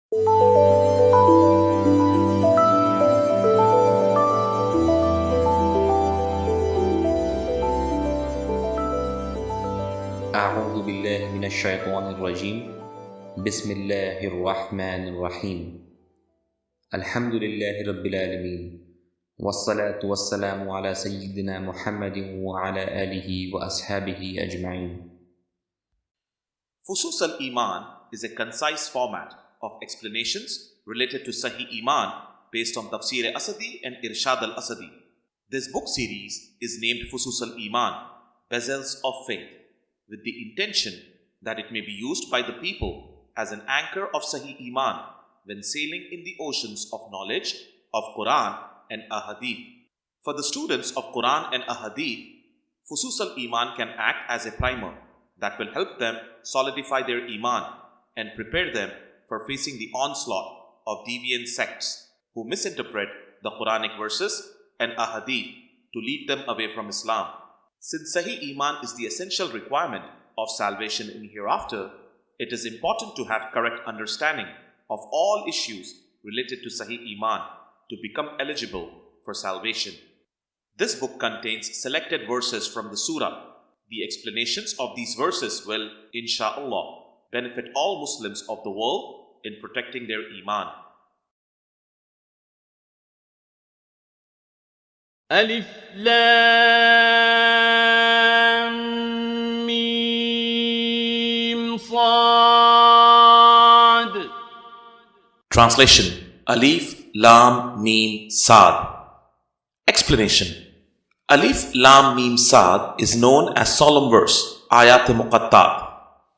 أعوذ بالله من الشيطان الرجيم بسم الله الرحمن الرحيم الحمد لله رب العالمين والصلاة والسلام على سيدنا محمد وعلى آله وأصحابه أجمعين. Fusus al-Iman is a concise format of explanations related to Sahih Iman based on Tafsir Asadi and Irshad al-Asadi. This book series is named Fusus al-Iman, Bezels of Faith, with the intention that it may be used by the people as an anchor of Sahih Iman when sailing in the oceans of knowledge of Quran and Ahadith. For the students of Quran and Ahadith, Fusus al-Iman can act as a primer that will help them solidify their Iman and prepare them for facing the onslaught of deviant sects who misinterpret the Quranic verses and Ahadith to lead them away from Islam. Since Sahih Iman is the essential requirement of salvation in hereafter, it is important to have correct understanding of all issues related to Sahih Iman to become eligible for salvation. This book contains selected verses from the surah. The explanations of these verses will, insha'Allah, benefit all Muslims of the world in protecting their Iman. Alif Lam Mim Sad. Translation: Alif Lam Mim Sad. Explanation: Alif Lam Mim Sad is known as solemn verse, Ayat-e-Muqattat.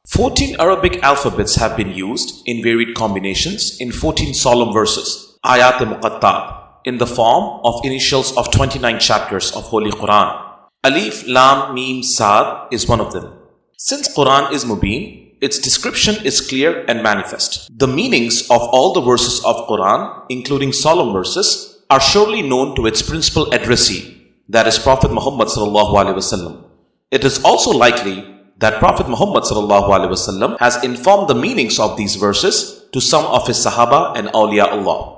14 Arabic alphabets have been used in varied combinations in 14 solemn verses, Ayat-e-Muqattat, in the form of initials of 29 chapters of Holy Quran. Alif Lam Mim Sad is one of them. Since Quran is Mubin, its description is clear and manifest. The meanings of all the verses of Quran, including solemn verses, are surely known to its principal addressee, that is Prophet Muhammad sallallahu alaihi wasallam. It is also likely that Prophet Muhammad sallallahu alaihi wasallam has informed the meanings of these verses to some of his Sahaba and Awliya Allah.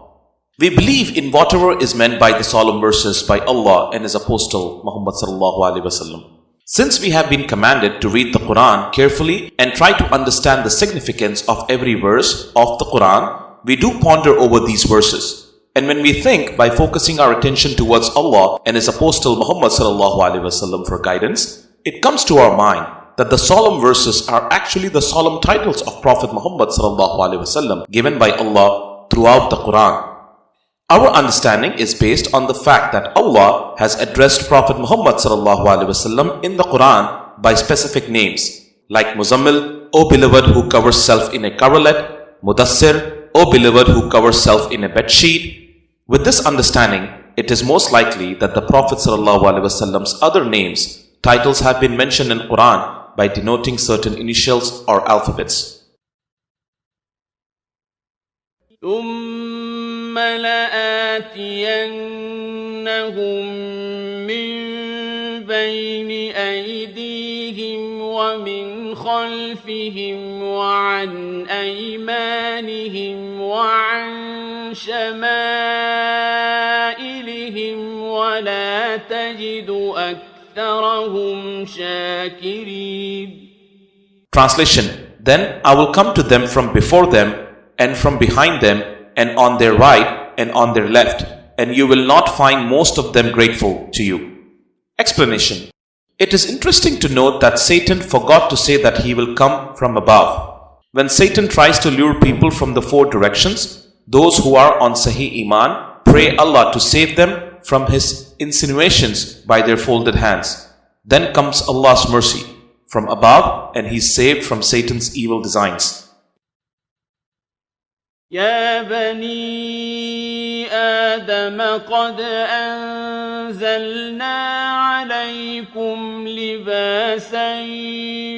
We believe in whatever is meant by the solemn verses by Allah and His Apostle Muhammad sallallahu alaihi wasallam. Since we have been commanded to read the Quran carefully and try to understand the significance of every verse of the Quran, we do ponder over these verses. And when we think by focusing our attention towards Allah and His Apostle Muhammad sallallahu alaihi wasallam for guidance, it comes to our mind that the solemn verses are actually the solemn titles of Prophet Muhammad sallallahu alaihi wasallam given by Allah throughout the Quran. Our understanding is based on the fact that Allah has addressed Prophet Muhammad sallallahu alaihi wasallam in the Quran by specific names like Muzammil, O beloved who covers self in a coverlet, Mudassir, O beloved who covers self in a bedsheet. With this understanding, it is most likely that the Prophet ﷺ's other names, titles have been mentioned in Quran by denoting certain initials or alphabets. ثم لآتينهم من بين أيديهم ومن خلفهم وعن أيمانهم وعن شمائلهم ولا تجد أكثرهم شاكرين. Translation: Then I will come to them from before them and from behind them and on their right and on their left, and you will not find most of them grateful to you. Explanation: It is interesting to note that Satan forgot to say that he will come from above. When Satan tries to lure people from the four directions, those who are on Sahih Iman pray Allah to save them from his insinuations by their folded hands. Then comes Allah's mercy from above and he is saved from Satan's evil designs. يا بني آدم قد أنزلنا عليكم لباسا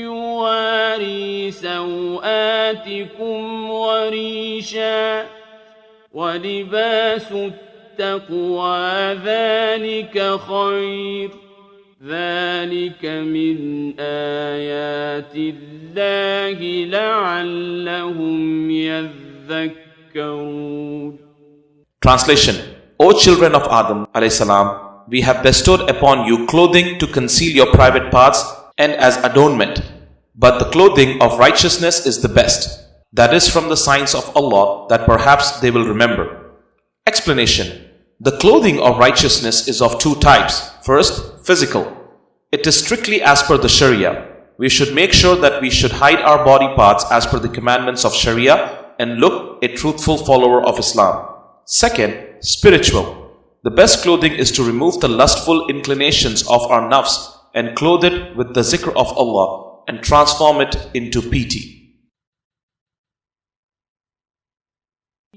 يواري سوآتكم وريشا ولباس التقوى ذلك خير ذلك من آيات الله لعلهم يذكرون. تذكرون. Translation: O children of Adam alayhi salam, we have bestowed upon you clothing to conceal your private parts and as adornment, but the clothing of righteousness is the best. That is from the signs of Allah that perhaps they will remember. Explanation: the clothing of righteousness is of two types. First, physical. It is strictly as per the Sharia. We should make sure that we should hide our body parts as per the commandments of Sharia and look a truthful follower of Islam. Second, spiritual. The best clothing is to remove the lustful inclinations of our nafs and clothe it with the zikr of Allah and transform it into piety.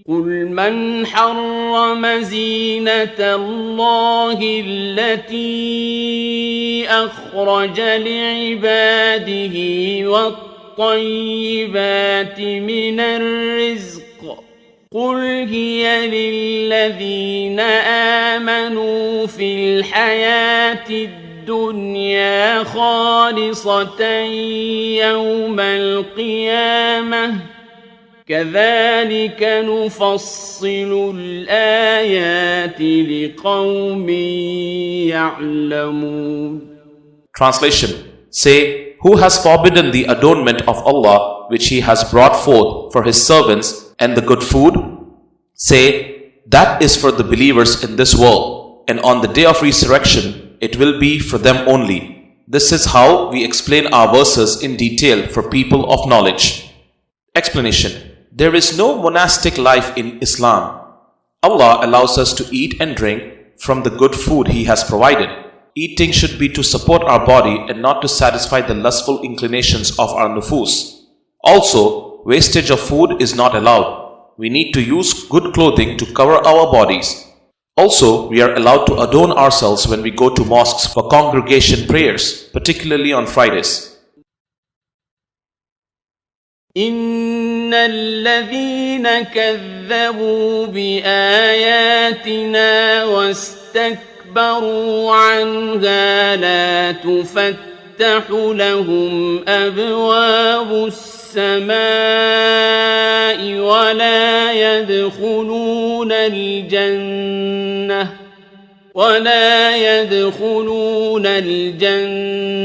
قل من حرم زينة الله التي أخرج لعباده والطيبات من الرزق قل هي للذين آمنوا في الحياة الدنيا خالصة يوم القيامة كذلك نفصل الآيات لقوم يعلمون. Translation: Say, who has forbidden the adornment of Allah which He has brought forth for His servants and the good food? Say, that is for the believers in this world, and on the day of resurrection it will be for them only. This is how we explain our verses in detail for people of knowledge. Explanation: There is no monastic life in Islam. Allah allows us to eat and drink from the good food He has provided. Eating should be to support our body and not to satisfy the lustful inclinations of our nufus. Also, wastage of food is not allowed. We need to use good clothing to cover our bodies. Also, we are allowed to adorn ourselves when we go to mosques for congregation prayers, particularly on Fridays. إن الذين كذبوا بآياتنا واستكبروا عنها لا تفتح لهم أبواب السماء ولا يدخلون الجنة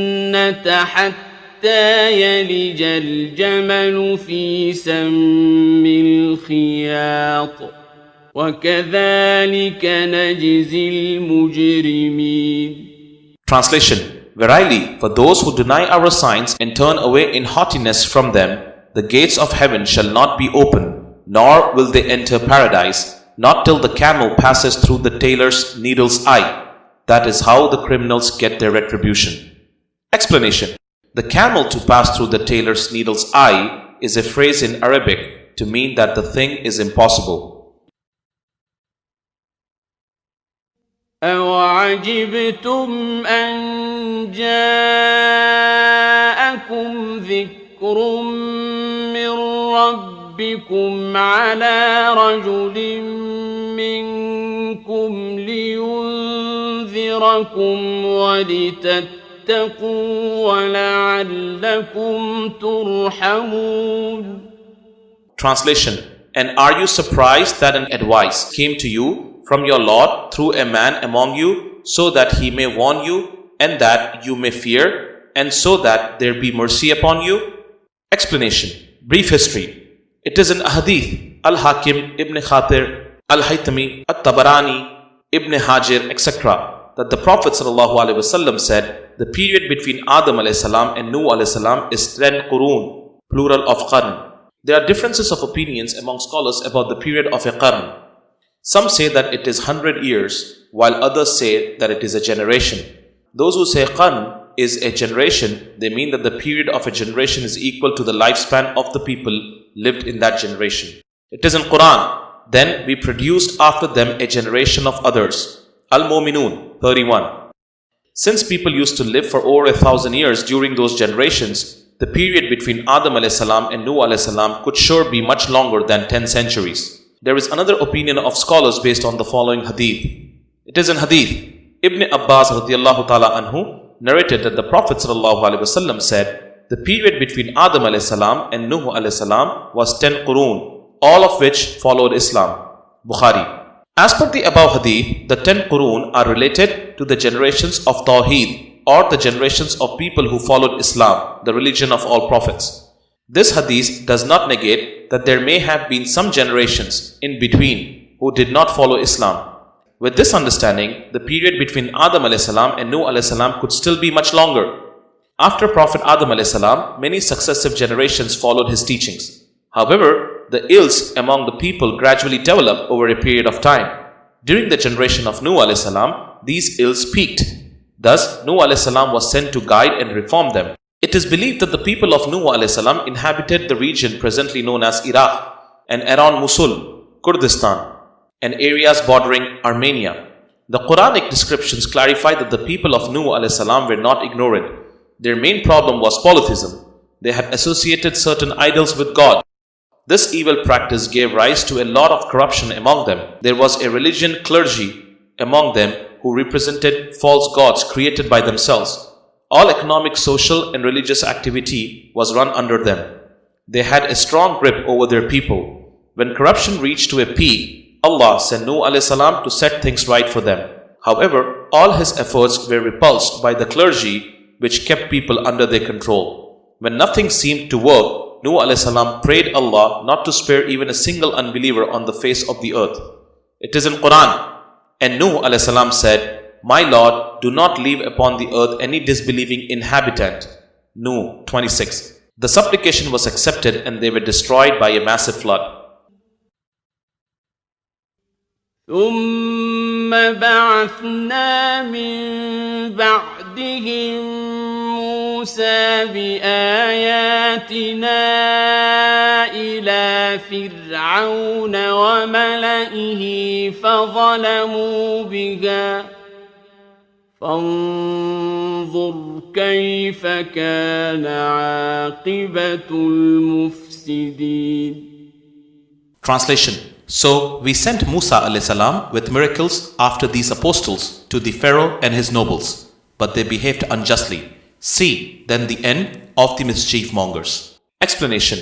حتى يلج الجمل في سم الخياط وكذلك نجزي المجرمين. Translation: Verily, for those who deny our signs and turn away in haughtiness from them, the gates of heaven shall not be open, nor will they enter paradise, not till the camel passes through the tailor's needle's eye. That is how the criminals get their retribution. Explanation: The camel to pass through the tailor's needle's eye is a phrase in Arabic to mean that the thing is impossible. أَوَعَجِبْتُمْ أَنْ جَاءَكُمْ ذِكْرٌ مِّن رَّبِّكُمْ عَلَى رَجُلٍ مِّنكُمْ لِيُنذِرَكُمْ ولتتقوا ولعلكم ترحمون. Translation: And are you surprised that an advice came to you from your Lord through a man among you, so that he may warn you, and that you may fear, and so that there be mercy upon you? Explanation: Brief history. It is in Ahadith, Al-Hakim, Ibn Khatir, Al-Haytami, At-Tabarani, Ibn Hajir, etc., that the Prophet ﷺ said, the period between Adam a.s. and Nuh a.s. is 10 qurun, plural of qarn. There are differences of opinions among scholars about the period of a qarn. Some say that it is 100 years, while others say that it is a generation. Those who say qarn is a generation, they mean that the period of a generation is equal to the lifespan of the people lived in that generation. It is in Quran, then we produced after them a generation of others. Al-Mu'minun 31. Since people used to live for over 1,000 years during those generations, the period between Adam a.s. and Nuh a.s. could sure be much longer than 10 centuries. There is another opinion of scholars based on the following hadith. It is in hadith, Ibn Abbas radiyallahu ta'ala anhu narrated that the Prophet ﷺ said, the period between Adam a.s. and Nuh a.s. was 10 qurun, all of which followed Islam. Bukhari. As per the above hadith, the 10 Qurun are related to the generations of Tawheed, or the generations of people who followed Islam, the religion of all prophets. This hadith does not negate that there may have been some generations in between who did not follow Islam. With this understanding, the period between Adam a.s. and Nuh a.s. could still be much longer. After Prophet Adam a.s., many successive generations followed his teachings. However, the ills among the people gradually developed over a period of time. During the generation of Nuh a.s., these ills peaked. Thus, Nuh a.s. was sent to guide and reform them. It is believed that the people of Nuh a.s. inhabited the region presently known as Iraq and around Mosul, Kurdistan, and areas bordering Armenia. The Quranic descriptions clarify that the people of Nuh a.s. were not ignorant. Their main problem was polytheism. They had associated certain idols with God. This evil practice gave rise to a lot of corruption among them. There was a religion clergy among them who represented false gods created by themselves. All economic, social and religious activity was run under them. They had a strong grip over their people. When corruption reached to a peak, Allah sent Nuh a.s. to set things right for them. However, all his efforts were repulsed by the clergy, which kept people under their control. When nothing seemed to work, Nuh a.s. prayed Allah not to spare even a single unbeliever on the face of the earth. It is in Quran. And Nuh a.s. said, "My Lord, do not leave upon the earth any disbelieving inhabitant." Nuh 26. The supplication was accepted and they were destroyed by a massive flood. ثم بعثنا من بعدهم موسى بآياتنا إلى فرعون وملئه فظلموا بها فانظر كيف كان عاقبة المفسدين. Translation. So we sent Musa a.s. with miracles after these apostles to the Pharaoh and his nobles, but they behaved unjustly. See then the end of the mischief mongers. Explanation.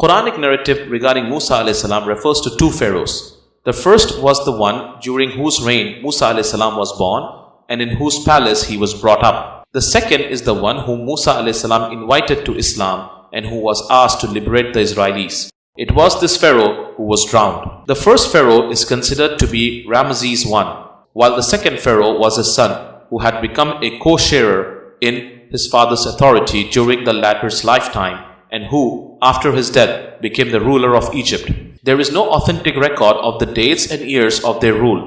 Quranic narrative regarding Musa a.s. refers to two pharaohs. The first was the one during whose reign Musa a.s. was born and in whose palace he was brought up. The second is the one whom Musa a.s. invited to Islam and who was asked to liberate the Israelis. It was this pharaoh who was drowned. The first pharaoh is considered to be Ramesses I, while the second pharaoh was his son, who had become a co-sharer in his father's authority during the latter's lifetime, and who, after his death, became the ruler of Egypt. There is no authentic record of the dates and years of their rule.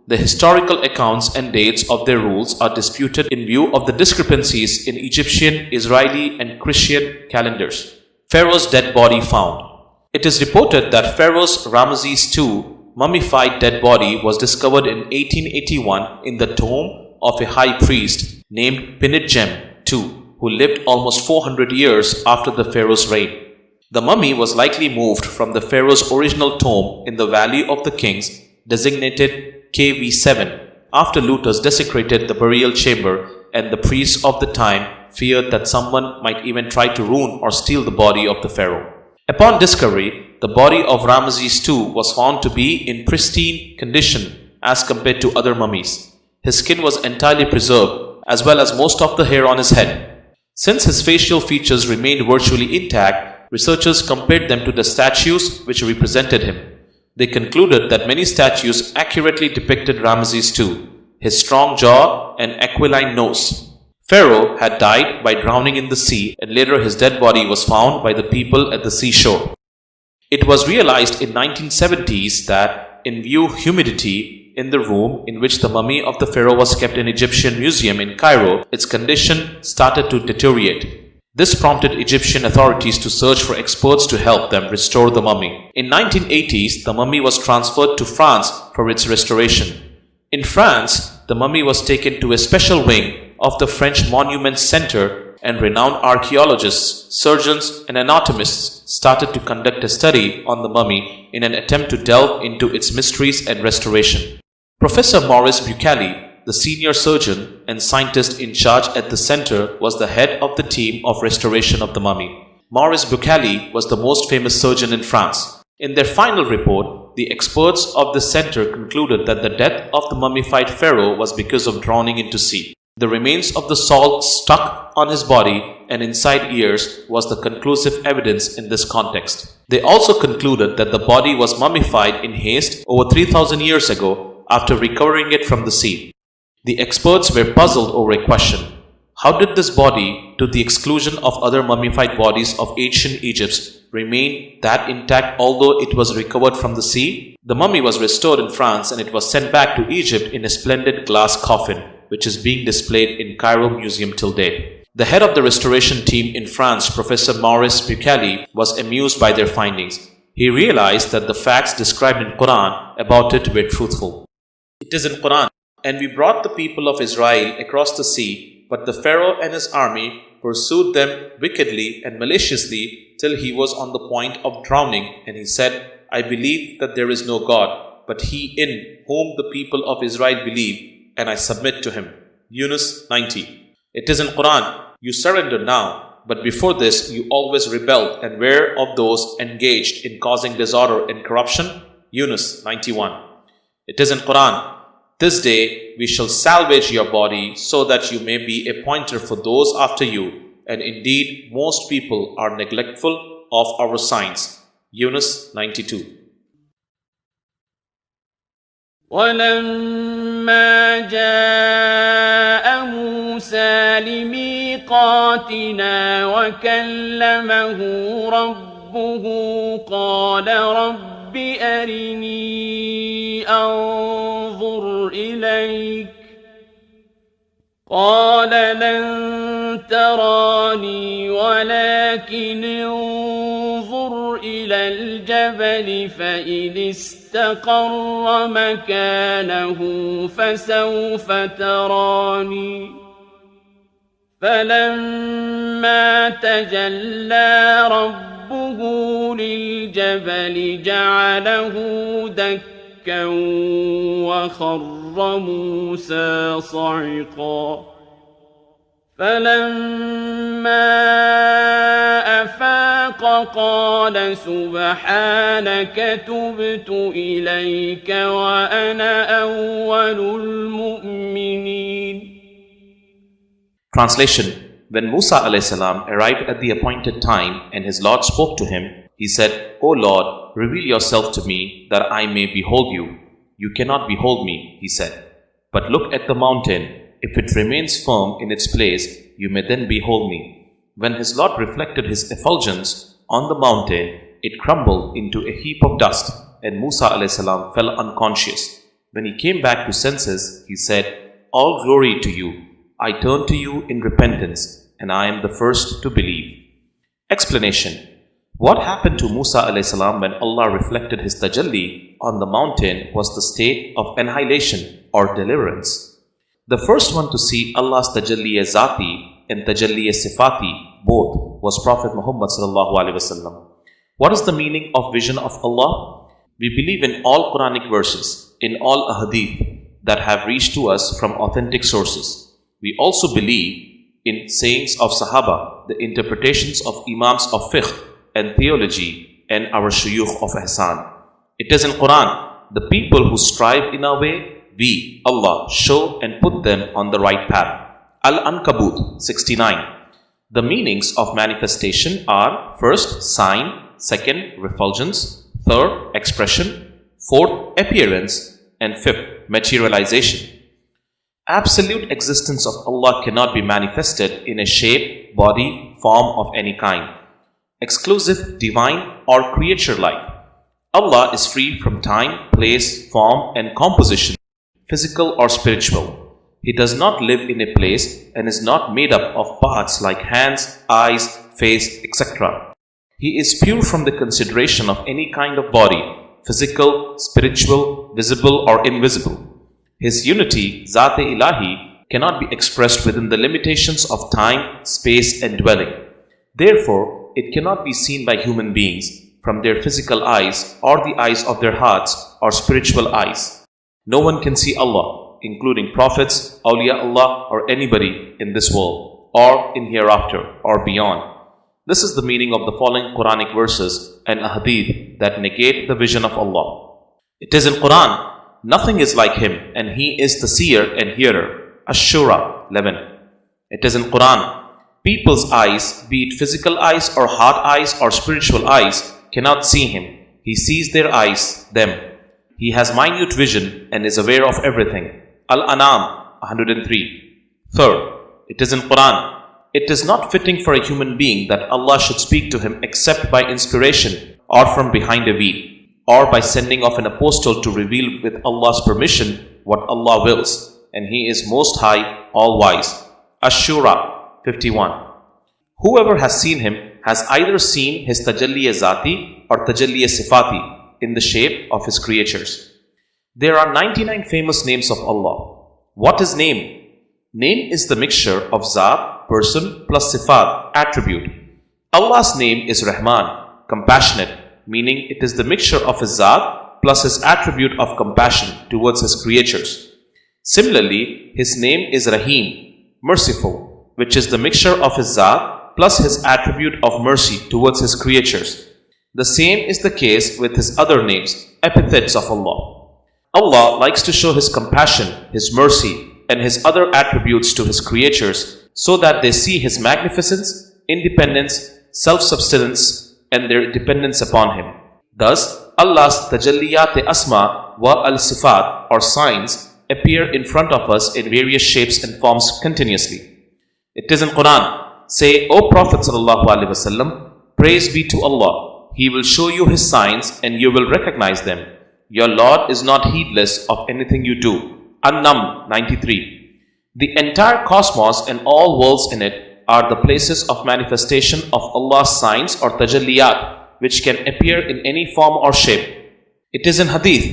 The historical accounts and dates of their rules are disputed in view of the discrepancies in Egyptian, Israeli, and Christian calendars. Pharaoh's dead body found. It is reported that Pharaoh's Ramesses II mummified dead body was discovered in 1881 in the tomb of a high priest named Pinetjem II, who lived almost 400 years after the Pharaoh's reign. The mummy was likely moved from the Pharaoh's original tomb in the Valley of the Kings, designated KV7, after looters desecrated the burial chamber, and the priests of the time feared that someone might even try to ruin or steal the body of the Pharaoh. Upon discovery, the body of Ramesses II was found to be in pristine condition as compared to other mummies. His skin was entirely preserved, as well as most of the hair on his head. Since his facial features remained virtually intact, researchers compared them to the statues which represented him. They concluded that many statues accurately depicted Ramesses II, his strong jaw and aquiline nose. Pharaoh had died by drowning in the sea, and later his dead body was found by the people at the seashore. It was realized in 1970s that, in view humidity in the room in which the mummy of the Pharaoh was kept in Egyptian Museum in Cairo, its condition started to deteriorate. This prompted Egyptian authorities to search for experts to help them restore the mummy. In 1980s, the mummy was transferred to France for its restoration. In France, the mummy was taken to a special wing of the French Monuments Center, and renowned archaeologists, surgeons and anatomists started to conduct a study on the mummy in an attempt to delve into its mysteries and restoration. Professor Maurice Bucaille, the senior surgeon and scientist in charge at the center, was the head of the team of restoration of the mummy. Maurice Bucaille was the most famous surgeon in France. In their final report, the experts of this center concluded that the death of the mummified pharaoh was because of drowning into sea. The remains of the salt stuck on his body and inside ears was the conclusive evidence in this context. They also concluded that the body was mummified in haste over 3,000 years ago after recovering it from the sea. The experts were puzzled over a question. How did this body, to the exclusion of other mummified bodies of ancient Egypt, remain that intact although it was recovered from the sea? The mummy was restored in France and it was sent back to Egypt in a splendid glass coffin, which is being displayed in Cairo Museum till date. The head of the restoration team in France, Professor Maurice Bucaille, was amused by their findings. He realized that the facts described in Quran about it were truthful. It is in Quran, and we brought the people of Israel across the sea, but the Pharaoh and his army pursued them wickedly and maliciously till he was on the point of drowning, and he said, I believe that there is no God, but he in whom the people of Israel believe, and I submit to him. Yunus 90. It is in Quran, you surrender now, but before this you always rebelled and were of those engaged in causing disorder and corruption. Yunus 91. It is in Quran, this day we shall salvage your body so that you may be a pointer for those after you, and indeed most people are neglectful of our signs. Yunus 92. ولما جاء موسى لميقاتنا وكلمه ربه قال رب أرني أنظر إليك قال لن تراني ولكن انظر إلى الجبل فإن استقر مكانه فسوف تراني فلما تجلى ربه للجبل جعله دكا وخر موسى صعقا فلما أفاق قال سبحانك تبت إليك وأنا أول المؤمنين. Translation. When Musa a.s. arrived at the appointed time and his Lord spoke to him, he said, O Lord, reveal yourself to me that I may behold you. You cannot behold me, he said. But look at the mountain. If it remains firm in its place, you may then behold me. When his Lord reflected his effulgence on the mountain, it crumbled into a heap of dust, and Musa a.s. fell unconscious. When he came back to senses, he said, All glory to you. I turn to you in repentance, and I am the first to believe. Explanation. What happened to Musa a.s. when Allah reflected his tajalli on the mountain was the state of annihilation or deliverance. The first one to see Allah's tajalli-e-zati and tajalli-e-sifati both was Prophet Muhammad sallallahu alaihi wasallam. What is the meaning of vision of Allah? We believe in all Quranic verses, in all ahadith that have reached to us from authentic sources. We also believe in sayings of Sahaba, the interpretations of Imams of Fiqh and theology, and our Shuyukh of Ihsan. It is in Quran, the people who strive in our way, we, Allah, show and put them on the right path. Al-Ankabut 69. The meanings of manifestation are: first, sign; second, refulgence; third, expression; fourth, appearance; and fifth, materialization. Absolute existence of Allah cannot be manifested in a shape, body, form of any kind. Exclusive, divine, or creature-like. Allah is free from time, place, form, and composition, physical or spiritual. He does not live in a place and is not made up of parts like hands, eyes, face, etc. He is pure from the consideration of any kind of body, physical, spiritual, visible, or invisible. His unity, Zat-e-Ilahi, cannot be expressed within the limitations of time, space, and dwelling. Therefore, it cannot be seen by human beings from their physical eyes or the eyes of their hearts or spiritual eyes. No one can see Allah, including prophets, awliya Allah, or anybody in this world, or in hereafter, or beyond. This is the meaning of the following Quranic verses and ahadith that negate the vision of Allah. It is in Quran, nothing is like Him, and He is the seer and hearer. Ash-Shura 11. It is in Quran, people's eyes, be it physical eyes or heart eyes or spiritual eyes, cannot see Him. He sees their eyes, them. He has minute vision and is aware of everything. Al-An'am 103. Third, it is in Quran, it is not fitting for a human being that Allah should speak to him except by inspiration or from behind a veil, or by sending off an apostle to reveal with Allah's permission what Allah wills, and He is most high, all wise. Ash-Shura 51. Whoever has seen Him has either seen His Tajalliya Zati or Tajalliya Sifati in the shape of His creatures. There are 99 famous names of Allah. What is name? Name is the mixture of Zat, person plus Sifat, attribute. Allah's name is Rahman, compassionate, meaning it is the mixture of His Zat plus His attribute of compassion towards His creatures. Similarly, His name is Rahim, merciful, which is the mixture of His Zat plus His attribute of mercy towards His creatures. The same is the case with His other names, epithets of Allah. Allah likes to show His compassion, His mercy, and His other attributes to His creatures so that they see His magnificence, independence, self-subsistence, and their dependence upon Him. Thus, Allah's Tajalliyat Asma wa al-Sifat or signs appear in front of us in various shapes and forms continuously. It is in Quran, say, O Prophet ﷺ, praise be to Allah. He will show you His signs and you will recognize them. Your Lord is not heedless of anything you do. An-Naml 93. The entire cosmos and all worlds in it are the places of manifestation of Allah's signs or tajalliyat, which can appear in any form or shape. It is in Hadith,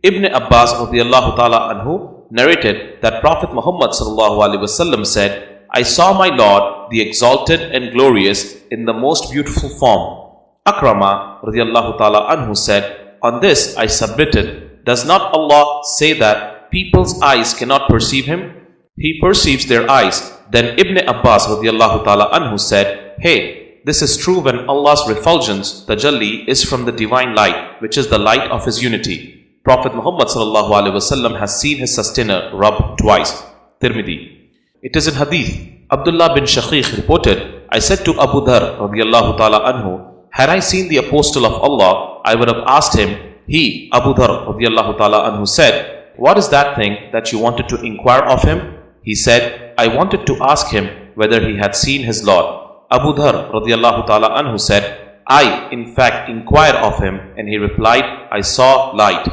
Ibn Abbas radiallahu ta'ala anhu narrated that Prophet Muhammad sallallahu alaihi wasallam said, I saw my Lord, the exalted and glorious, in the most beautiful form. Akrama radiallahu ta'ala anhu said, on this I submitted, does not Allah say that people's eyes cannot perceive Him? He perceives their eyes. Then Ibn Abbas radiallahu ta'ala anhu said, hey, this is true when Allah's refulgence, tajalli, is from the divine light, which is the light of His unity. Prophet Muhammad sallallahu alaihi wasallam has seen his sustainer, Rabb, twice. Tirmidhi. It is in Hadith, Abdullah bin Shaqiq reported, I said to Abu Dhar radiallahu ta'ala anhu, had I seen the apostle of Allah, I would have asked him. He, Abu Dhar radiallahu ta'ala anhu said, what is that thing that you wanted to inquire of him? He said, I wanted to ask him whether he had seen his Lord. Abu Dhar radiallahu ta'ala anhu said, I in fact inquired of him, and he replied, I saw light.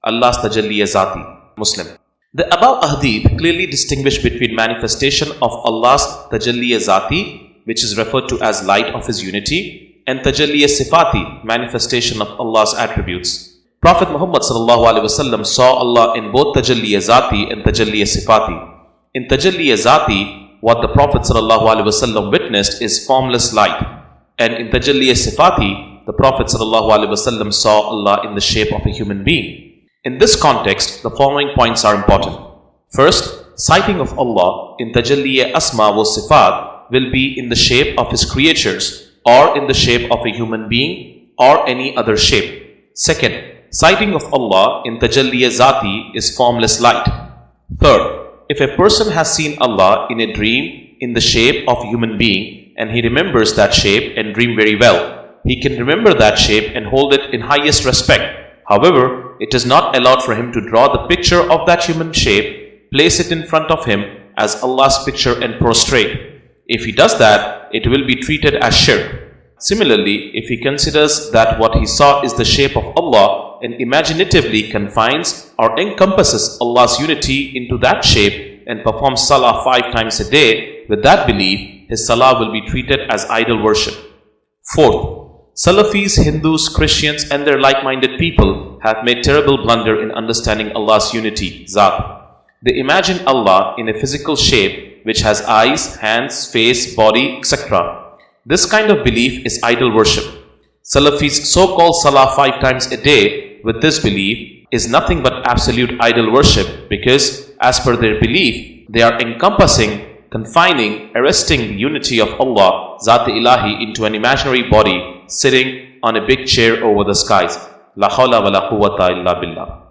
Allah's Tajalliya Zati. Muslim. The above ahadith clearly distinguish between manifestation of Allah's Tajalliya Zati, which is referred to as light of His unity, and Tajalliya Sifati, manifestation of Allah's attributes. Prophet Muhammad ﷺ saw Allah in both Tajalliya Zati and Tajalliya Sifati. In Tajalliya Zati, what the Prophet ﷺ witnessed is formless light. And in Tajalliya Sifati, the Prophet ﷺ saw Allah in the shape of a human being. In this context, the following points are important. First, sighting of Allah in Tajalliya Asma wa Sifat will be in the shape of His creatures, or in the shape of a human being, or any other shape. Second, sighting of Allah in Tajalliya Zati is formless light. Third, if a person has seen Allah in a dream in the shape of a human being and he remembers that shape and dream very well, he can remember that shape and hold it in highest respect. However, it is not allowed for him to draw the picture of that human shape, place it in front of him as Allah's picture and prostrate. If he does that, it will be treated as shirk. Similarly, if he considers that what he saw is the shape of Allah and imaginatively confines or encompasses Allah's unity into that shape and performs salah 5 times a day, with that belief, his salah will be treated as idol worship. Fourth, Salafis, Hindus, Christians and their like-minded people have made terrible blunder in understanding Allah's unity, Zat. They imagine Allah in a physical shape which has eyes, hands, face, body, etc. This kind of belief is idol worship. Salafis' so-called salah 5 times a day with this belief is nothing but absolute idol worship, because as per their belief, they are encompassing confining, arresting the unity of Allah, Zat-e-Ilahi, into an imaginary body sitting on a big chair over the skies. La hawla wa la quwwata illa billah.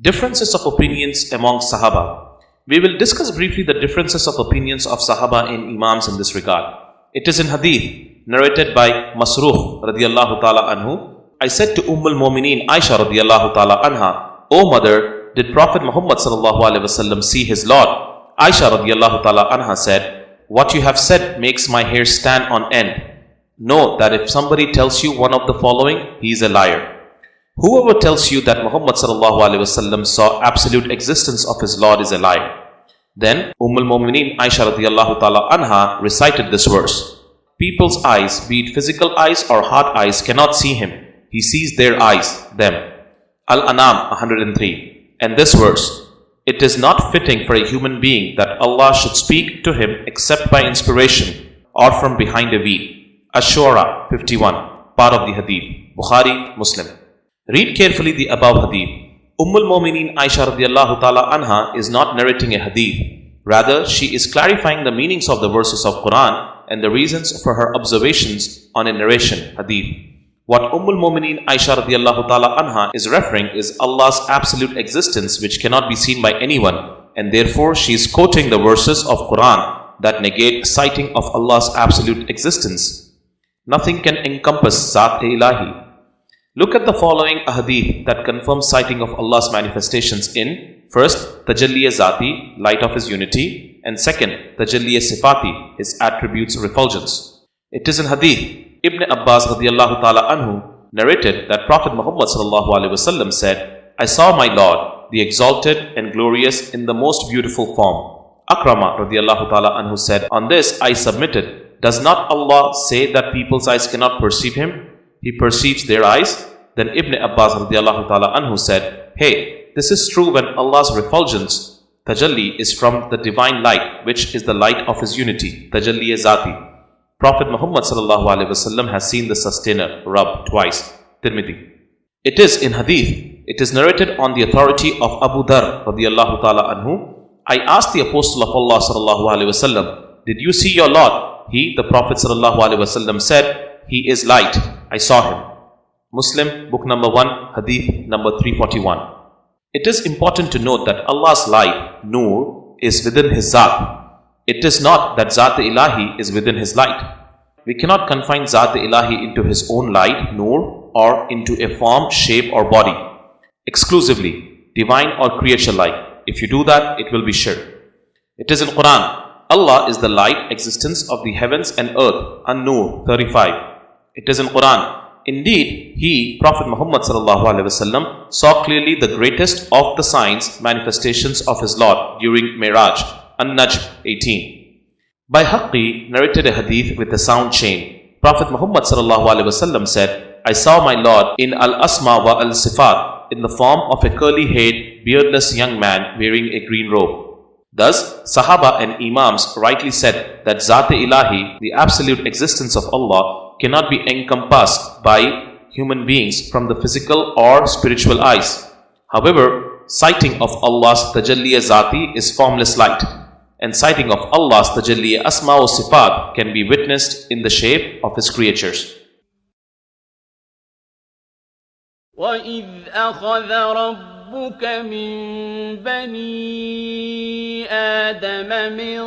Differences of opinions among Sahaba. We will discuss briefly the differences of opinions of Sahaba in Imams in this regard. It is in Hadith, narrated by Masruh radiyallahu ta'ala anhu. I said to al-Mumineen Aisha radiyallahu ta'ala anha, O mother, did Prophet Muhammad sallallahu alaihi wasallam see his Lord? Aisha radiyallahu ta'ala anha said, what you have said makes my hair stand on end. Know that if somebody tells you one of the following, he is a liar. Whoever tells you that Muhammad sallallahu alaihi wasallam saw absolute existence of his Lord is a liar. Then al-Mumineen Aisha radiyallahu ta'ala anha recited this verse. People's eyes, be it physical eyes or heart eyes, cannot see him. He sees their eyes, them. Al-An'am 103. And this verse, it is not fitting for a human being that Allah should speak to him except by inspiration or from behind a veil. Ash-Shura 51, part of the Hadith. Bukhari, Muslim. Read carefully the above Hadith. al-Mumineen Aisha radiyallahu ta'ala anha is not narrating a Hadith. Rather, she is clarifying the meanings of the verses of Quran and the reasons for her observations on a narration, Hadith. What al-Mumineen Aisha radiyallahu ta'ala anha is referring is Allah's absolute existence which cannot be seen by anyone, and therefore she is quoting the verses of Quran that negate sighting of Allah's absolute existence. Nothing can encompass Zat-e-Ilahi. Look at the following ahadith that confirm sighting of Allah's manifestations in, first, Tajalliya Zati, light of His unity, and second, Tajalliya Sifati, His attributes refulgence. It is in hadith, Ibn Abbas radiyallahu ta'ala anhu narrated that Prophet Muhammad sallallahu alaihi wasallam said, I saw my Lord, the exalted and glorious in the most beautiful form. Akrama radiyallahu ta'ala anhu said, on this I submitted, does not Allah say that people's eyes cannot perceive Him? He perceives their eyes. Then Ibn Abbas radiyallahu ta'ala anhu said, hey, this is true when Allah's refulgence, Tajalli, is from the divine light, which is the light of His unity, Tajalliya Zati. Prophet Muhammad sallallahu alaihi wasallam has seen the sustainer, Rabb, twice. Tirmidhi. It is in hadith, it is narrated on the authority of Abu Dhar radiyallahu ta'ala anhu. I asked the Apostle of Allah sallallahu alaihi wasallam, did you see your Lord? He, the Prophet sallallahu alaihi wasallam said, He is light. I saw Him. Muslim, book number 1, hadith number 341. It is important to note that Allah's light, Nur, is within His Zat. It is not that Zat-e-Ilahi is within His light. We cannot confine Zat-e-Ilahi into His own light, Nur, or into a form, shape or body. Exclusively, divine or creature-like. If you do that, it will be shirk. It is in Quran. Allah is the light, existence of the heavens and earth. An-Nur 35. It is in Quran. Indeed, He, Prophet Muhammad sallallahu alaihi wasallam, saw clearly the greatest of the signs, manifestations of His Lord during Miraj. An-Najm 18. Baihaqi narrated a hadith with a sound chain. Prophet Muhammad sallallahu alaihi wasallam said, I saw my Lord in Al-Asma wa Al-Sifat in the form of a curly-haired, beardless young man wearing a green robe. Thus, Sahaba and Imams rightly said that Zat-e-Ilahi, the absolute existence of Allah, cannot be encompassed by human beings from the physical or spiritual eyes. However, sighting of Allah's Tajalliya Zati is formless light, and sighting of Allah's Tajalliya Asma wa Sifat can be witnessed in the shape of His creatures. وَإِذْ أَخَذَ رَبُّكَ مِنْ بَنِي آدَمَ مِنْ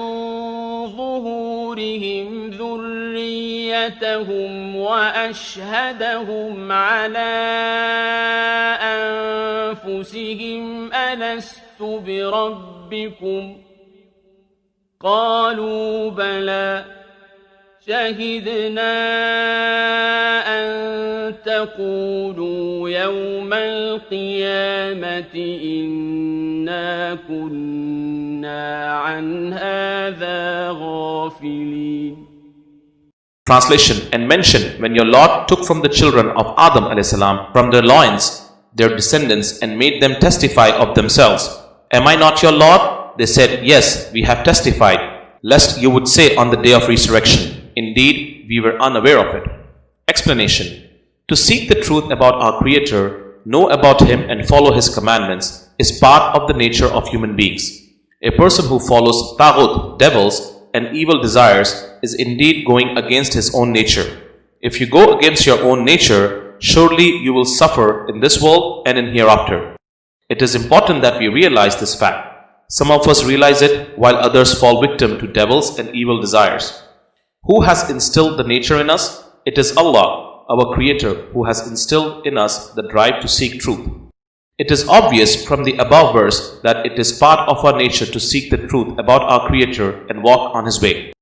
ظُهُورِهِمْ ذُرِّيَّتَهُمْ وَأَشْهَدَهُمْ عَلَى أَنفُسِهِمْ أَلَسْتُ بِرَبِّكُمْ قَالُوا بَلَى شَهِدْنَا أَن تَقُولُوا يَوْمَ الْقِيَامَةِ إِنَّا كُنَّا عَنْ هَذَا غَافِلِينَ. Translation: and mention when your Lord took from the children of Adam a.s. from their loins their descendants and made them testify of themselves. Am I not your Lord? They said, yes, we have testified, lest you would say on the day of resurrection, indeed, we were unaware of it. Explanation: to seek the truth about our Creator, know about Him and follow His commandments is part of the nature of human beings. A person who follows taghut, devils, and evil desires is indeed going against his own nature. If you go against your own nature, surely you will suffer in this world and in hereafter. It is important that we realize this fact. Some of us realize it while others fall victim to devils and evil desires. Who has instilled the nature in us? It is Allah, our Creator, who has instilled in us the drive to seek truth. It is obvious from the above verse that it is part of our nature to seek the truth about our Creator and walk on His way.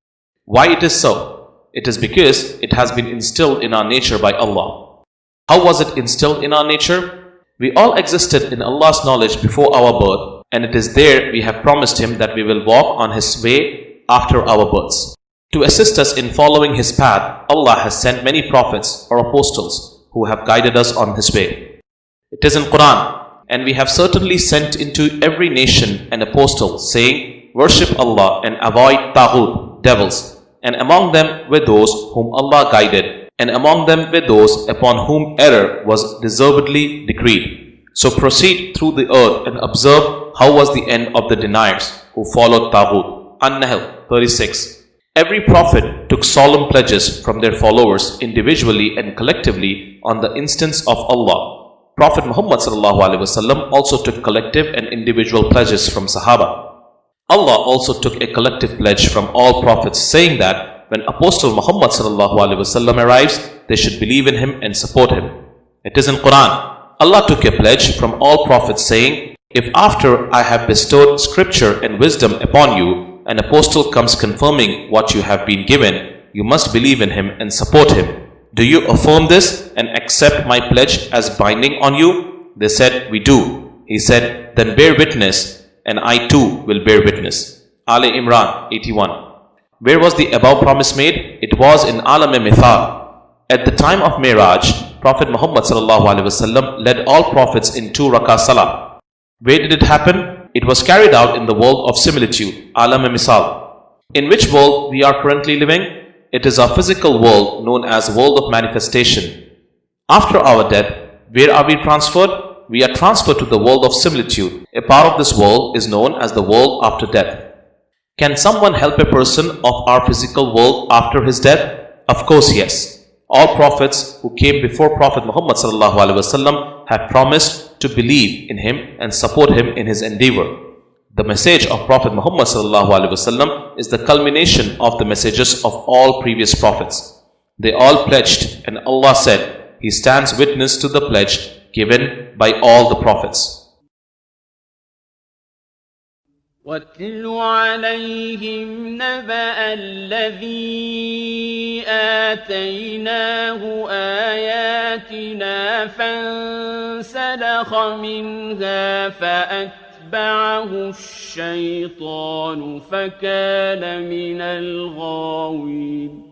Why it is so? It is because it has been instilled in our nature by Allah. How was it instilled in our nature? We all existed in Allah's knowledge before our birth, and it is there we have promised Him that we will walk on His way after our births. To assist us in following His path, Allah has sent many prophets or apostles who have guided us on His way. It is in Quran, and we have certainly sent into every nation an apostle saying, worship Allah and avoid Taghut, devils. And among them were those whom Allah guided, and among them were those upon whom error was deservedly decreed. So proceed through the earth and observe how was the end of the deniers who followed Taghut. An-Nahl 36. Every prophet took solemn pledges from their followers individually and collectively on the instance of Allah. Prophet Muhammad ﷺ also took collective and individual pledges from Sahaba. Allah also took a collective pledge from all prophets, saying that when Apostle Muhammad ﷺ arrives, they should believe in him and support him. It is in Quran. Allah took a pledge from all prophets, saying, if after I have bestowed scripture and wisdom upon you, an apostle comes confirming what you have been given, you must believe in him and support him. Do you affirm this and accept my pledge as binding on you? They said, we do. He said, then bear witness, and I too will bear witness. Ali Imran 81. Where was the above promise made? It was in Alam-e-Mithal. At the time of Miraj, Prophet Muhammad ﷺ led all prophets in 2 rakah salah. Where did it happen? It was carried out in the world of similitude, Alam-e-Misal. In which world we are currently living? It is our physical world known as world of manifestation. After our death, where are we transferred? We are transferred to the world of similitude. A part of this world is known as the world after death. Can someone help a person of our physical world after his death? Of course, yes. All prophets who came before Prophet Muhammad ﷺ have promised to believe in him and support him in his endeavor. The message of Prophet Muhammad ﷺ is the culmination of the messages of all previous prophets. They all pledged, and Allah said, He stands witness to the pledge given by all the prophets. وَاتْلُ عَلَيْهِمْ نَبَأَ الَّذِي آتَيْنَاهُ آيَاتِنَا فَانسَلَخَ مِنْهَا فَأَتْبَعَهُ الشَّيْطَانُ فَكَانَ مِنَ الْغَاوِينَ.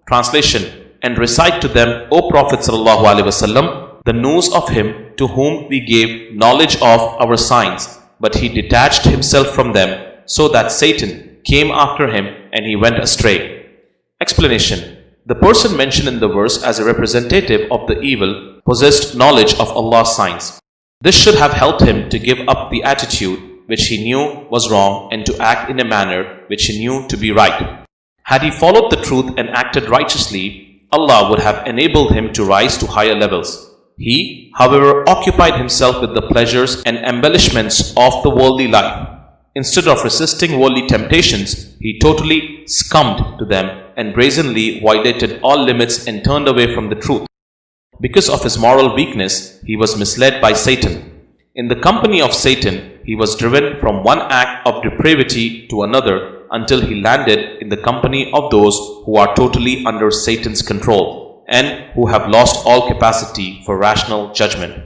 Translation. And recite to them, O Prophet ﷺ, the news of him to whom we gave knowledge of our signs, but he detached himself from them, so that Satan came after him and he went astray. Explanation. The person mentioned in the verse as a representative of the evil possessed knowledge of Allah's signs. This should have helped him to give up the attitude which he knew was wrong and to act in a manner which he knew to be right. Had he followed the truth and acted righteously, Allah would have enabled him to rise to higher levels. He, however, occupied himself with the pleasures and embellishments of the worldly life. Instead of resisting worldly temptations, he totally succumbed to them and brazenly violated all limits and turned away from the truth. Because of his moral weakness, he was misled by Satan. In the company of Satan, he was driven from one act of depravity to another until he landed in the company of those who are totally under Satan's control and who have lost all capacity for rational judgment.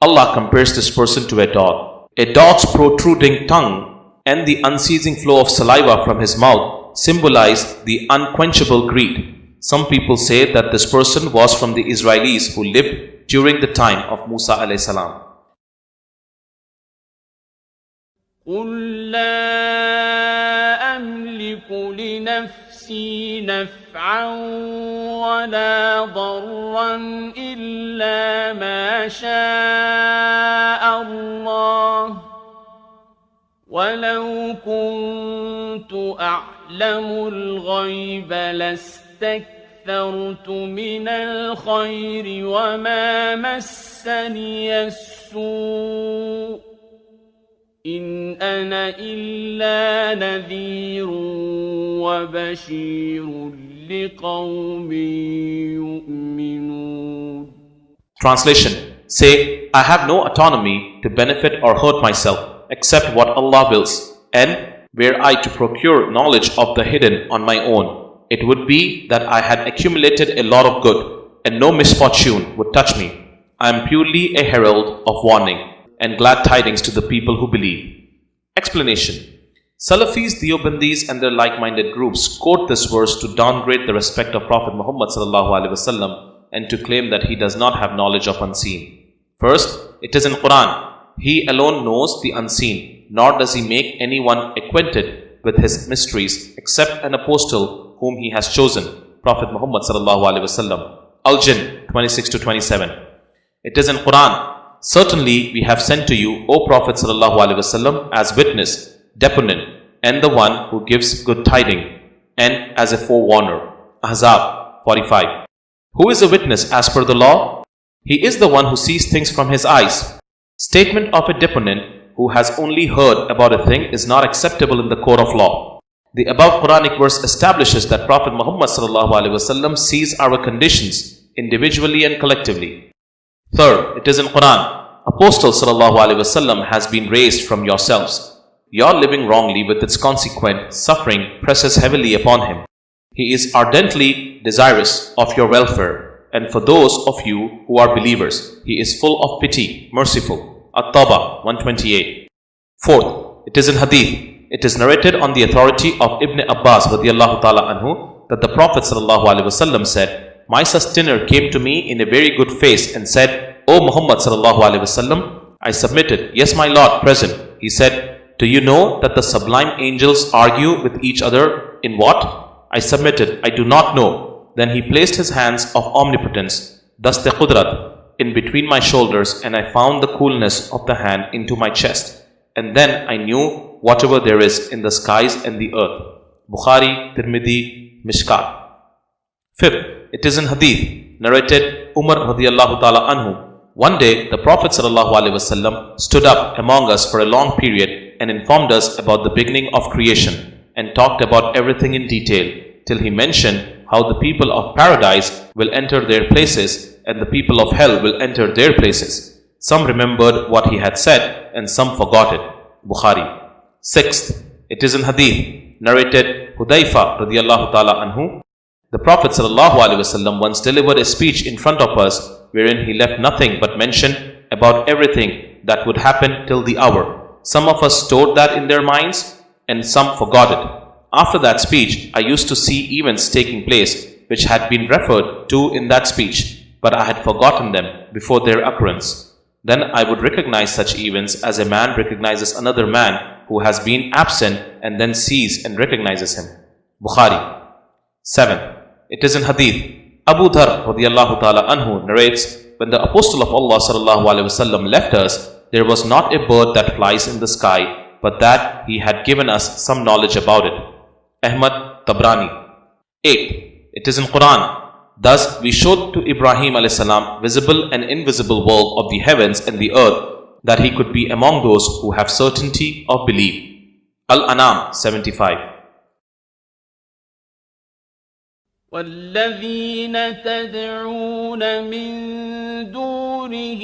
Allah compares this person to a dog. A dog's protruding tongue and the unceasing flow of saliva from his mouth symbolize the unquenchable greed. Some people say that this person was from the Israelis who lived during the time of Musa alayhi salam. قُلْ لَا أَمْلِكُ لِنَفْسِي نَفْعًا وَلَا ضَرًّا إِلَّا مَا شَاءَ اللَّهُ وَلَوْ كُنْتُ أَعْلَمُ أعلم الغيب لاستكثرت من الخير وما مسني السوء إن أنا إلا نذير وبشير لقوم يؤمنون. Translation. Say, I have no autonomy to benefit or hurt myself except what Allah wills, and were I to procure knowledge of the hidden on my own, it would be that I had accumulated a lot of good, and no misfortune would touch me. I am purely a herald of warning and glad tidings to the people who believe. Explanation. Salafis, Deobandis and their like-minded groups quote this verse to downgrade the respect of Prophet Muhammad ﷺ and to claim that he does not have knowledge of unseen. First, it is in Quran. He alone knows the unseen, nor does he make anyone acquainted with his mysteries except an apostle whom he has chosen, Prophet Muhammad ﷺ. Al-Jinn 26-27. It is in Quran. Certainly we have sent to you, O Prophet ﷺ, as witness, deponent, and the one who gives good tidings, and as a forewarner. Ahzab 45. Who is a witness as per the law? He is the one who sees things from his eyes. Statement of a deponent who has only heard about a thing is not acceptable in the court of law. The above Quranic verse establishes that Prophet Muhammad ﷺ sees our conditions individually and collectively. Third, it is in Quran. Apostle ﷺ has been raised from yourselves. Your living wrongly with its consequent suffering presses heavily upon him. He is ardently desirous of your welfare, and for those of you who are believers, he is full of pity, merciful. At-Tawbah 128. Fourth, it is in Hadith. It is narrated on the authority of Ibn Abbas radiallahu ta'ala anhu that the Prophet ﷺ said, My sustainer came to me in a very good face and said, O Muhammad ﷺ, I submitted, Yes, my Lord, present. He said, Do you know that the sublime angels argue with each other in what? I submitted, I do not know. Then he placed his hands of omnipotence, thus the Qudrat, in between my shoulders, and I found the coolness of the hand into my chest. And then I knew whatever there is in the skies and the earth. Bukhari, Tirmidhi, Mishkat. Fifth, it is in Hadith, narrated Umar radiallahu ta'ala anhu. One day, the Prophet ﷺ stood up among us for a long period and informed us about the beginning of creation and talked about everything in detail till he mentioned how the people of paradise will enter their places and the people of hell will enter their places. Some remembered what he had said and some forgot it. Bukhari. Sixth, it is in Hadith, narrated Hudayfa radiallahu ta'ala anhu. The Prophet ﷺ once delivered a speech in front of us wherein he left nothing but mentioned about everything that would happen till the hour. Some of us stored that in their minds and some forgot it. After that speech, I used to see events taking place which had been referred to in that speech, but I had forgotten them before their occurrence. Then I would recognize such events as a man recognizes another man who has been absent and then sees and recognizes him. Bukhari. 7. It is in Hadith. Abu Dhar radiallahu ta'ala anhu narrates, when the Apostle of Allah ﷺ left us, there was not a bird that flies in the sky, but that he had given us some knowledge about it. Ahmad Tabrani. 8. It is in Quran. Thus we showed to Ibrahim a.s. visible and invisible world of the heavens and the earth, that he could be among those who have certainty of belief. Al-An'am 75. والذين تدعون من دونه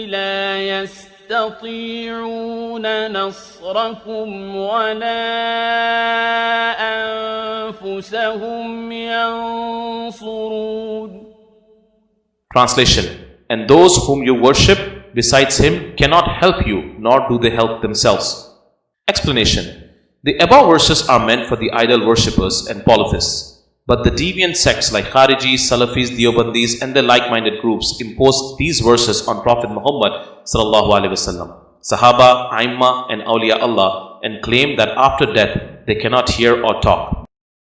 لا يستطيعون نصركم ولا أنفسهم ينصرون. Translation. And those whom you worship besides him cannot help you, nor do they help themselves. Explanation. The above verses are meant for the idol worshippers and polytheists. But the deviant sects like Kharijis, Salafis, Deobandis and their like-minded groups impose these verses on Prophet Muhammad ﷺ, Sahaba, Aimma and Awliya Allah, and claim that after death they cannot hear or talk.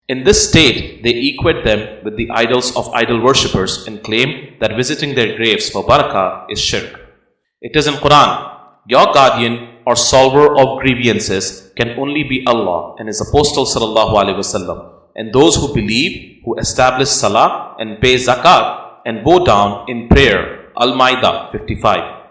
In this state, they equate them with the idols of idol worshippers and claim that visiting their graves for barakah is shirk. It is in Quran, Your guardian or solver of grievances can only be Allah and His Apostle sallallahu alaihi wasallam, and those who believe, who establish salah and pay zakat and bow down in prayer. Al-Ma'idah 55.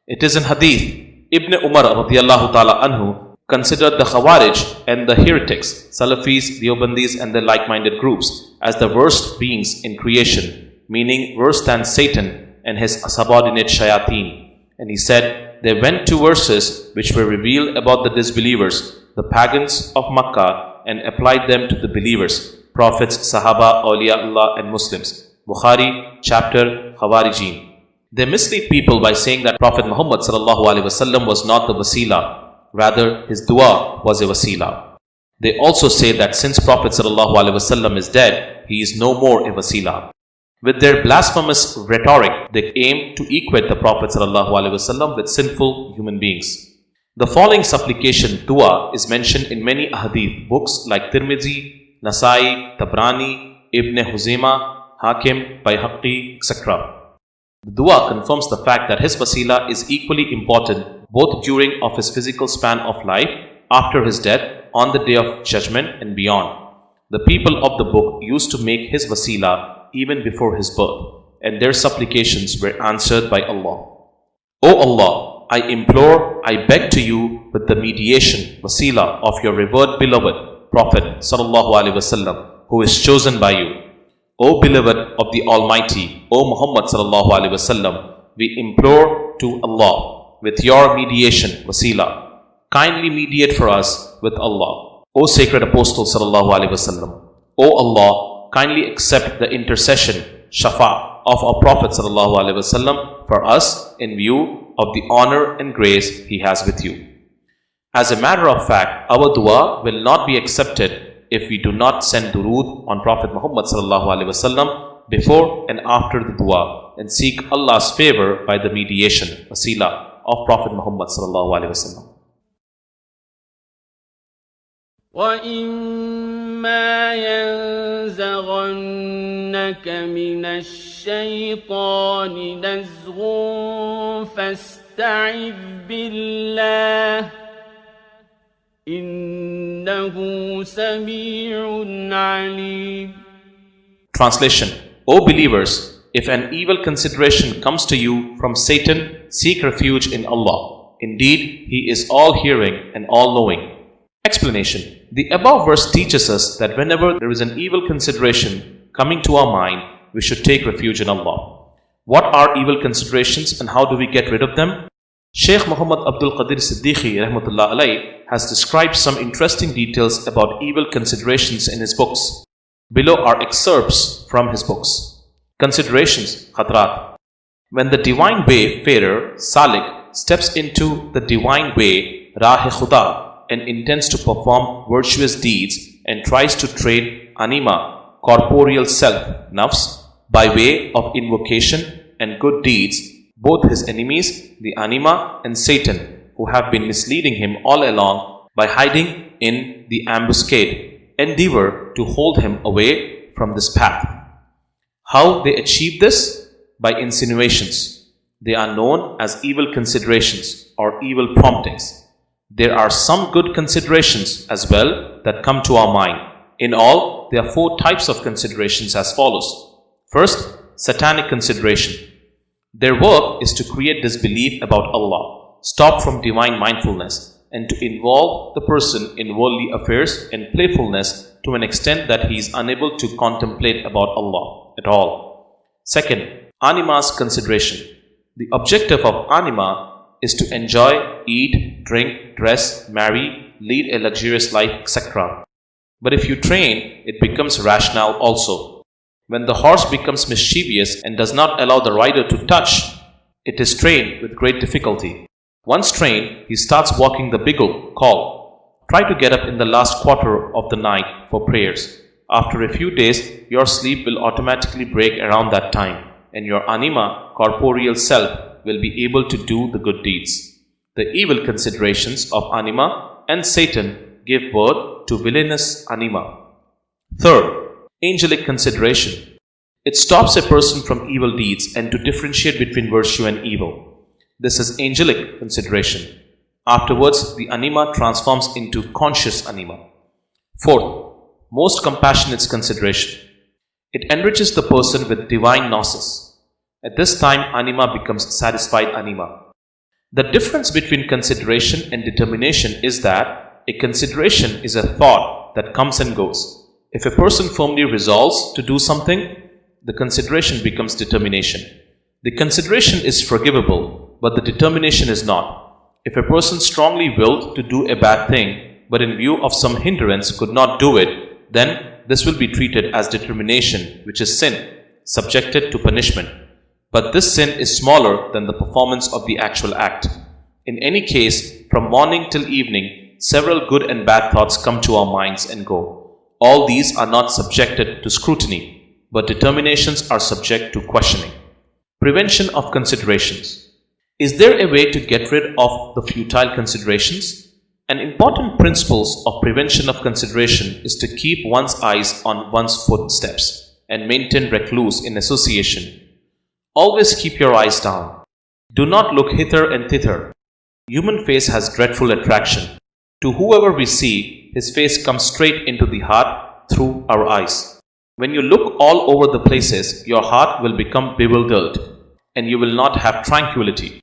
It is in hadith, Ibn Umar radiyallahu ta'ala anhu considered the Khawarij and the heretics, Salafis, Deobandis and the like-minded groups as the worst beings in creation, meaning worse than Satan and his subordinate shayateen. And he said, there went two verses which were revealed about the disbelievers, the pagans of Makkah, and applied them to the believers, prophets, Sahaba, Awliyaullah and Muslims. Bukhari, chapter Khawarijin. They mislead people by saying that Prophet Muhammad sallallahu alaihi wasallam was not the wasila, rather his dua was a wasila. They also say that since Prophet sallallahu alaihi wasallam is dead, he is no more a wasila. With their blasphemous rhetoric, they aim to equate the Prophet sallallahu alaihi wasallam with sinful human beings. The following supplication, dua, is mentioned in many ahadith books like Tirmidhi, Nasai, Tabrani, Ibn Huzaymah, Hakim, Bayhaqi, etc. The dua confirms the fact that his wasila is equally important both during of his physical span of life, after his death, on the day of judgment and beyond. The people of the book used to make his wasila even before his birth, and their supplications were answered by Allah. O Allah, I implore, I beg to you with the mediation, wasila of your revered beloved Prophet sallallahu alaihi wasallam, who is chosen by you. O beloved of the Almighty, O Muhammad sallallahu alaihi wasallam, we implore to Allah with your mediation, wasila. Kindly mediate for us with Allah. O sacred Apostle sallallahu alaihi wasallam, O Allah, kindly accept the intercession, shafa, of our Prophet sallallahu alaihi wasallam for us in view of the honor and grace he has with you. As a matter of fact, our dua will not be accepted if we do not send durood on Prophet Muhammad sallallahu alaihi wasallam before and after the dua, and seek Allah's favor by the mediation, wasila, of Prophet Muhammad sallallahu alaihi wasallam. وَإِمَّا يَنزَغَنَّكَ مِنَ الشَّيْطَانِ نَزْغٌ فَاسْتَعِذْ بِاللَّهِ إِنَّهُ سَمِيعٌ عَلِيمٌ. Translation: O believers, if an evil consideration comes to you from Satan, seek refuge in Allah. Indeed, He is all-hearing and all-knowing. Explanation: the above verse teaches us that whenever there is an evil consideration coming to our mind, we should take refuge in Allah. What are evil considerations and how do we get rid of them? Shaykh Muhammad Abdul Qadir Siddiqui rahmatullah alayh has described some interesting details about evil considerations in his books. Below are excerpts from his books. Considerations, Khatrat. When the divine wayfarer, Salik, steps into the divine way, Rah-e-Khuda, and intends to perform virtuous deeds and tries to train anima, corporeal self, nafs, by way of invocation and good deeds, both his enemies, the anima and Satan, who have been misleading him all along by hiding in the ambuscade, endeavor to hold him away from this path. How they achieve this? By insinuations. They are known as evil considerations or evil promptings. There are some good considerations as well that come to our mind. In all, there are 4 types of considerations as follows. First, satanic consideration. Their work is to create disbelief about Allah, stop from divine mindfulness, and to involve the person in worldly affairs and playfulness to an extent that he is unable to contemplate about Allah at all. Second, anima's consideration. The objective of anima is to enjoy, eat, drink, dress, marry, lead a luxurious life, etc. But if you train, it becomes rational also. When the horse becomes mischievous and does not allow the rider to touch, it is trained with great difficulty. Once trained, he starts walking the bigul, call. Try to get up in the last quarter of the night for prayers. After a few days, your sleep will automatically break around that time, and your anima, corporeal self, will be able to do the good deeds. The evil considerations of anima and Satan give birth to villainous anima. Third, angelic consideration. It stops a person from evil deeds and to differentiate between virtue and evil. This is angelic consideration. Afterwards, the anima transforms into conscious anima. Fourth, most compassionate consideration. It enriches the person with divine gnosis. At this time, anima becomes satisfied anima. The difference between consideration and determination is that a consideration is a thought that comes and goes. If a person firmly resolves to do something, the consideration becomes determination. The consideration is forgivable, but the determination is not. If a person strongly willed to do a bad thing, but in view of some hindrance could not do it, then this will be treated as determination, which is sin, subjected to punishment. But this sin is smaller than the performance of the actual act. In any case, from morning till evening, several good and bad thoughts come to our minds and go. All these are not subjected to scrutiny, but determinations are subject to questioning. Prevention of considerations. Is there a way to get rid of the futile considerations? An important principle of prevention of consideration is to keep one's eyes on one's footsteps and maintain recluse in association. Always keep your eyes down. Do not look hither and thither. Human face has dreadful attraction. To whoever we see, his face comes straight into the heart through our eyes. When you look all over the places, your heart will become bewildered and you will not have tranquility.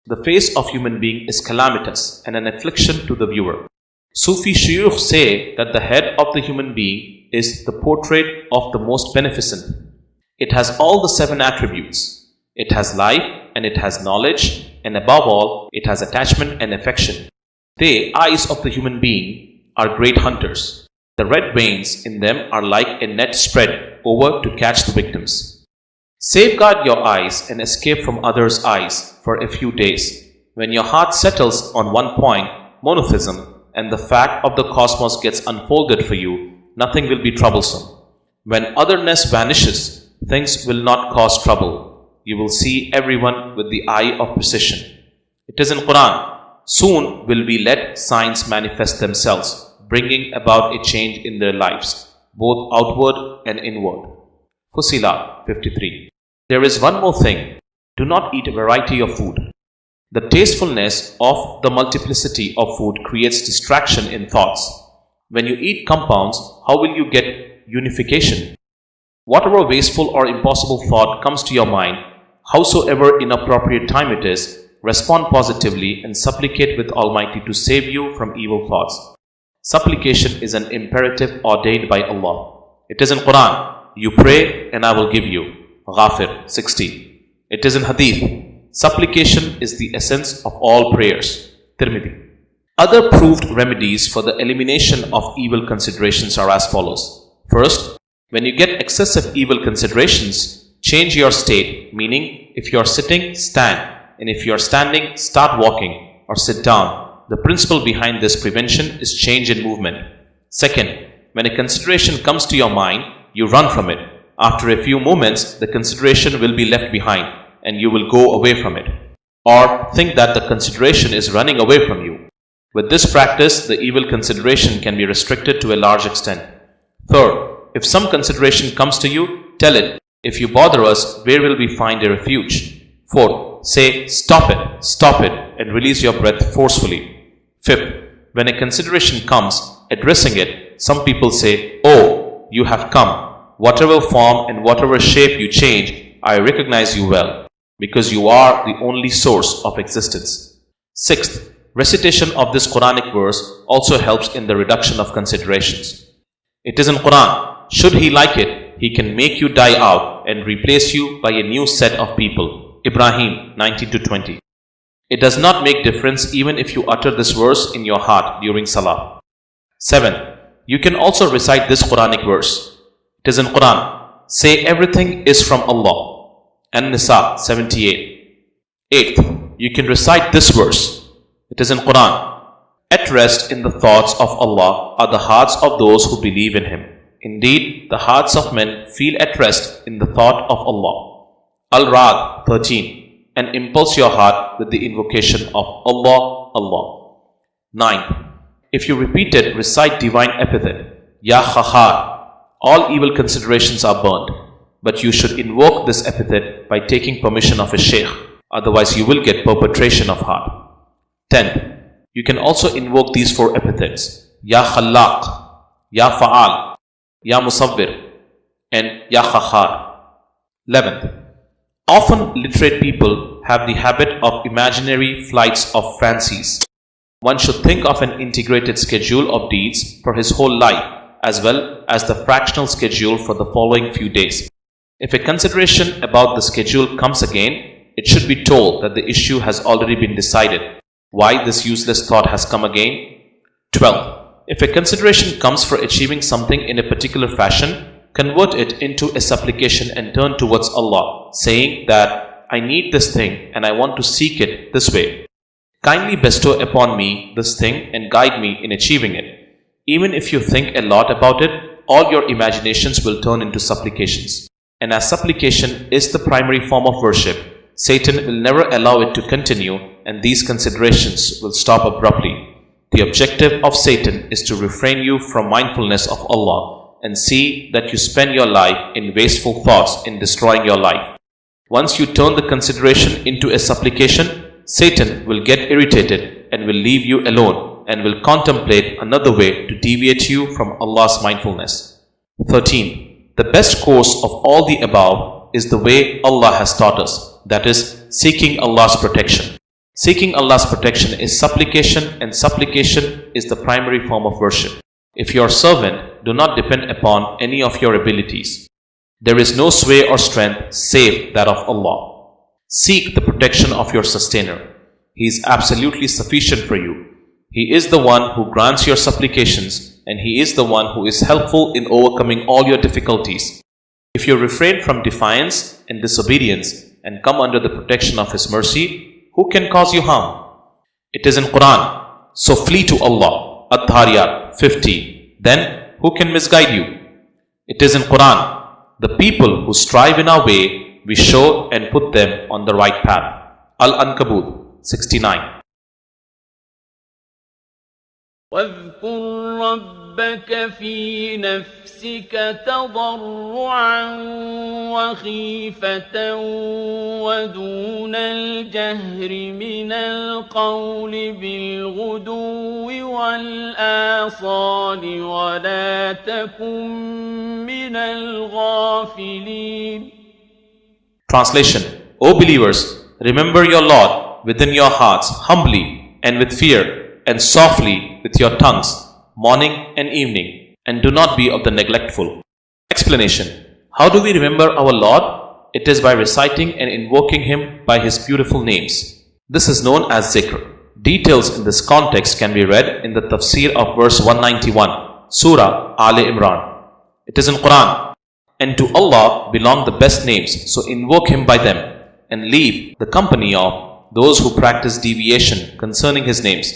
The face of human being is calamitous and an affliction to the viewer. Sufi shuyukh say that the head of the human being is the portrait of the most beneficent. It has all the 7 attributes. It has life and it has knowledge, and above all, it has attachment and affection. The eyes of the human being are great hunters. The red veins in them are like a net spread over to catch the victims. Safeguard your eyes and escape from others' eyes for a few days. When your heart settles on one point, monotheism, and the fact of the cosmos gets unfolded for you, nothing will be troublesome. When otherness vanishes, things will not cause trouble. You will see everyone with the eye of precision. It is in Quran. Soon will we let signs manifest themselves, bringing about a change in their lives, both outward and inward. Fussilat 53. There is one more thing. Do not eat a variety of food. The tastefulness of the multiplicity of food creates distraction in thoughts. When you eat compounds, how will you get unification? Whatever wasteful or impossible thought comes to your mind, howsoever inappropriate time it is, respond positively and supplicate with Almighty to save you from evil thoughts. Supplication is an imperative ordained by Allah. It is in Quran, you pray and I will give you. Ghafir 60. It is in Hadith, supplication is the essence of all prayers. Tirmidhi. Other proved remedies for the elimination of evil considerations are as follows. First, when you get excessive evil considerations, change your state, meaning if you are sitting, stand, and if you are standing, start walking or sit down. The principle behind this prevention is change in movement. Second, when a consideration comes to your mind, you run from it. After a few moments, the consideration will be left behind and you will go away from it, or think that the consideration is running away from you. With this practice, the evil consideration can be restricted to a large extent. Third, if some consideration comes to you, tell it, if you bother us, where will we find a refuge? Fourth, say, stop it, and release your breath forcefully. Fifth, when a consideration comes, addressing it, some people say, oh, you have come. Whatever form and whatever shape you change, I recognize you well, because you are the only source of existence. Sixth, recitation of this Quranic verse also helps in the reduction of considerations. It is in Quran. Should he like it, he can make you die out and replace you by a new set of people. Ibrahim 19-20. It does not make difference even if you utter this verse in your heart during Salah. 7. You can also recite this Quranic verse. It is in Quran. Say everything is from Allah. An-Nisa 78. 8th. You can recite this verse. It is in Quran. At rest in the thoughts of Allah are the hearts of those who believe in Him. Indeed, the hearts of men feel at rest in the thought of Allah. Al-Ra'd 13. And impulse your heart with the invocation of Allah, Allah. 9. If you repeat it, recite divine epithet, Ya Khahar. All evil considerations are burned, but you should invoke this epithet by taking permission of a sheikh, otherwise you will get perpetration of heart. 10. You can also invoke these 4 epithets: Ya Khallaq, Ya Fa'al, Ya Musawwir, and Ya Khahhar. 11th, often literate people have the habit of imaginary flights of fancies. One should think of an integrated schedule of deeds for his whole life, as well as the fractional schedule for the following few days. If a consideration about the schedule comes again, it should be told that the issue has already been decided. Why this useless thought has come again? 12. If a consideration comes for achieving something in a particular fashion, convert it into a supplication and turn towards Allah, saying that I need this thing and I want to seek it this way. Kindly bestow upon me this thing and guide me in achieving it. Even if you think a lot about it, all your imaginations will turn into supplications. And as supplication is the primary form of worship, Satan will never allow it to continue, and these considerations will stop abruptly. The objective of Satan is to refrain you from mindfulness of Allah and see that you spend your life in wasteful thoughts in destroying your life. Once you turn the consideration into a supplication, Satan will get irritated and will leave you alone and will contemplate another way to deviate you from Allah's mindfulness. 13. The best course of all the above is the way Allah has taught us, that is, seeking Allah's protection. Seeking Allah's protection is supplication, and supplication is the primary form of worship. If your servant, do not depend upon any of your abilities. There is no sway or strength save that of Allah. Seek the protection of your sustainer. He is absolutely sufficient for you. He is the one who grants your supplications, and He is the one who is helpful in overcoming all your difficulties. If you refrain from defiance and disobedience and come under the protection of His mercy, who can cause you harm? It is in Quran. So flee to Allah. At-Dhariyat 50. Then who can misguide you? It is in Quran. The people who strive in our way, we show and put them on the right path. Al-Ankabut 69. واذكر ربك في نفسك تضرعا وخيفة ودون الجهر من القول بالغدو والآصال ولا تكن من الغافلين. Translation: O believers, remember your Lord within your hearts humbly and with fear, and softly with your tongues, morning and evening, and do not be of the neglectful. Explanation: how do we remember our Lord? It is by reciting and invoking Him by His beautiful names. This is known as zikr. Details in this context can be read in the tafsir of verse 191, Surah Ali Imran. It is in Quran. And to Allah belong the best names, so invoke Him by them, and leave the company of those who practice deviation concerning His names.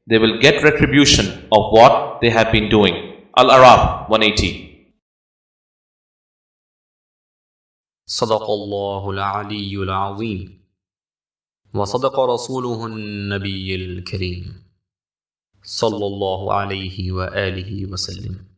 They will get retribution of what they have been doing. Al-Araf 180. صدق الله العلي العظيم وصدق رسوله النبي الكريم صلى الله عليه وآله وسلم.